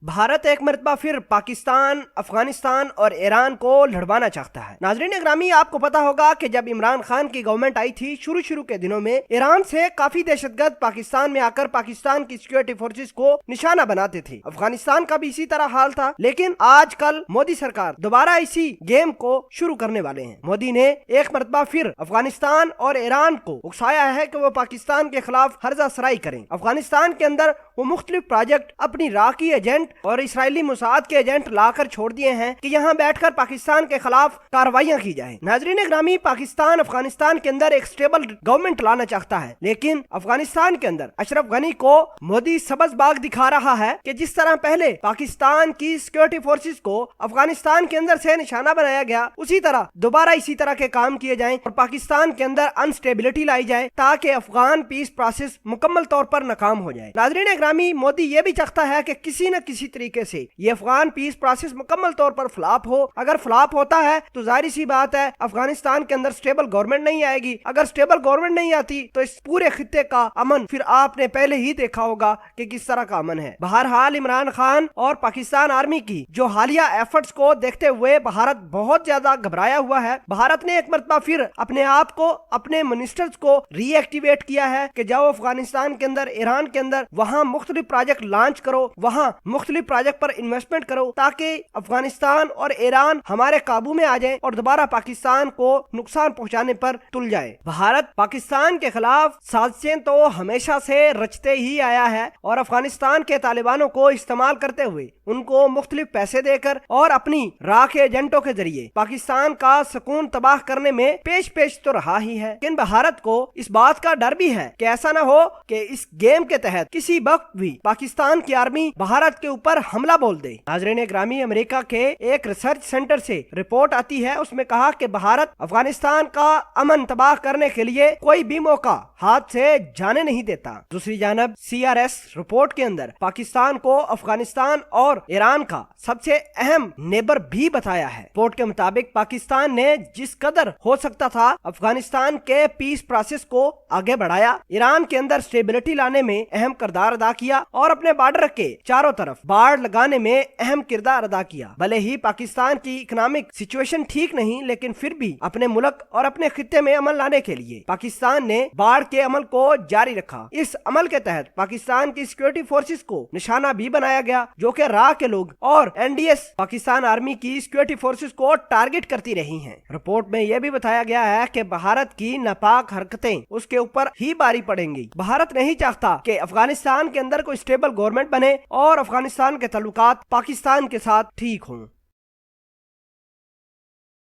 भारत एक मरतबा फिर पाकिस्तान, अफगानिस्तान और ईरान को लड़वाना चाहता है। नाजरीन ग्रामी, आपको पता होगा कि जब इमरान खान की गवर्नमेंट आई थी शुरू के दिनों में ईरान से काफी दहशतगर्द पाकिस्तान में आकर पाकिस्तान की सिक्योरिटी फोर्सेस को निशाना बनाते थे। अफगानिस्तान का भी इसी तरह हाल था, लेकिन आजकल मोदी सरकार दोबारा इसी गेम को शुरू करने वाले हैं। मोदी ने एक मरतबा फिर अफगानिस्तान और ईरान को उकसाया है कि वो पाकिस्तान के खिलाफ हर्जा सराई करें। अफगानिस्तान के अंदर वो मुख्तलिफ प्रोजेक्ट अपनी इराकी एजेंट और इसराइली मुसाद के एजेंट लाकर छोड़ दिए हैं कि यहाँ बैठकर पाकिस्तान के खिलाफ कार्रवाइयाँ की जाएं। नाजरीन ग्रामी, पाकिस्तान अफगानिस्तान के अंदर एक स्टेबल गवर्नमेंट लाना चाहता है, लेकिन अफगानिस्तान के अंदर अशरफ गनी को मोदी सबज बाग दिखा रहा है कि जिस तरह पहले पाकिस्तान की सिक्योरिटी फोर्सेस को अफगानिस्तान के अंदर से निशाना बनाया गया, उसी तरह दोबारा इसी तरह के काम किए जाएं और पाकिस्तान के अंदर अनस्टेबिलिटी लाई जाए ताकि अफगान पीस प्रोसेस मुकम्मल तौर पर नाकाम हो जाए। नाजरीन ग्रामी, मोदी ये भी चाहता है कि किसी न किसी तरीके से ये अफगान पीस प्रोसेस मुकम्मल तौर पर फ्लॉप हो। अगर फ्लॉप होता है तो जाहिर सी बात है अफगानिस्तान के अंदर स्टेबल गवर्नमेंट नहीं आएगी। अगर स्टेबल गवर्नमेंट नहीं आती तो इस पूरे खित्ते का अमन फिर आपने पहले ही देखा होगा कि किस तरह का अमन है। बहरहाल इमरान खान और पाकिस्तान आर्मी की जो हालिया एफर्ट्स को देखते हुए भारत बहुत ज्यादा घबराया हुआ है। भारत ने एक मरतबा फिर अपने आप को, अपने मिनिस्टर्स को रीएक्टिवेट किया है कि जाओ अफगानिस्तान के अंदर, ईरान के अंदर, वहां मुख्तलिफ प्रोजेक्ट लॉन्च करो, वहां मुख्तलिफ प्रोजेक्ट पर इन्वेस्टमेंट करो ताकि अफगानिस्तान और ईरान हमारे काबू में आ जाए और दोबारा पाकिस्तान को नुकसान पहुंचाने पर तुल जाए। भारत पाकिस्तान के खिलाफ साजिशें तो हमेशा से रचते ही आया है और अफगानिस्तान के तालिबानों को इस्तेमाल करते हुए उनको मुख्तलिफ पैसे देकर और अपनी राख एजेंटों के जरिए पाकिस्तान का सुकून तबाह करने में पेश तो रहा ही है। लेकिन भारत को इस बात का डर भी है कि ऐसा न हो कि इस गेम के तहत किसी वक्त भी पाकिस्तान की आर्मी भारत के ऊपर हमला बोल दे। नाज़रीन ग्रामी, अमेरिका के एक रिसर्च सेंटर से रिपोर्ट आती है, उसमें कहा कि भारत अफगानिस्तान का अमन तबाह करने के लिए कोई भी मौका हाथ से जाने नहीं देता। दूसरी जानब CRS रिपोर्ट के अंदर पाकिस्तान को अफगानिस्तान और ईरान का सबसे अहम नेबर भी बताया है। रिपोर्ट के मुताबिक पाकिस्तान ने जिस कदर हो सकता था अफगानिस्तान के पीस प्रोसेस को आगे बढ़ाया, ईरान के अंदर स्टेबिलिटी लाने में अहम किरदार अदा किया और अपने बॉर्डर के चारों तरफ बाड़ लगाने में अहम किरदार अदा किया। भले ही पाकिस्तान की इकोनॉमिक सिचुएशन ठीक नहीं, लेकिन फिर भी अपने मुल्क और अपने खित्ते में अमन लाने के लिए पाकिस्तान ने बाढ़ के अमल को जारी रखा। इस अमल के तहत पाकिस्तान की सिक्योरिटी फोर्सेस को निशाना भी बनाया गया, जो कि राह के लोग और NDS पाकिस्तान आर्मी की सिक्योरिटी फोर्सेस को टारगेट करती रही हैं। रिपोर्ट में यह भी बताया गया है कि भारत की नापाक हरकतें उसके ऊपर ही भारी पड़ेंगी। भारत नहीं चाहता कि अफगानिस्तान के अंदर कोई स्टेबल गवर्नमेंट बने और अफगानिस्तान के ताल्लुकात पाकिस्तान के साथ ठीक हों।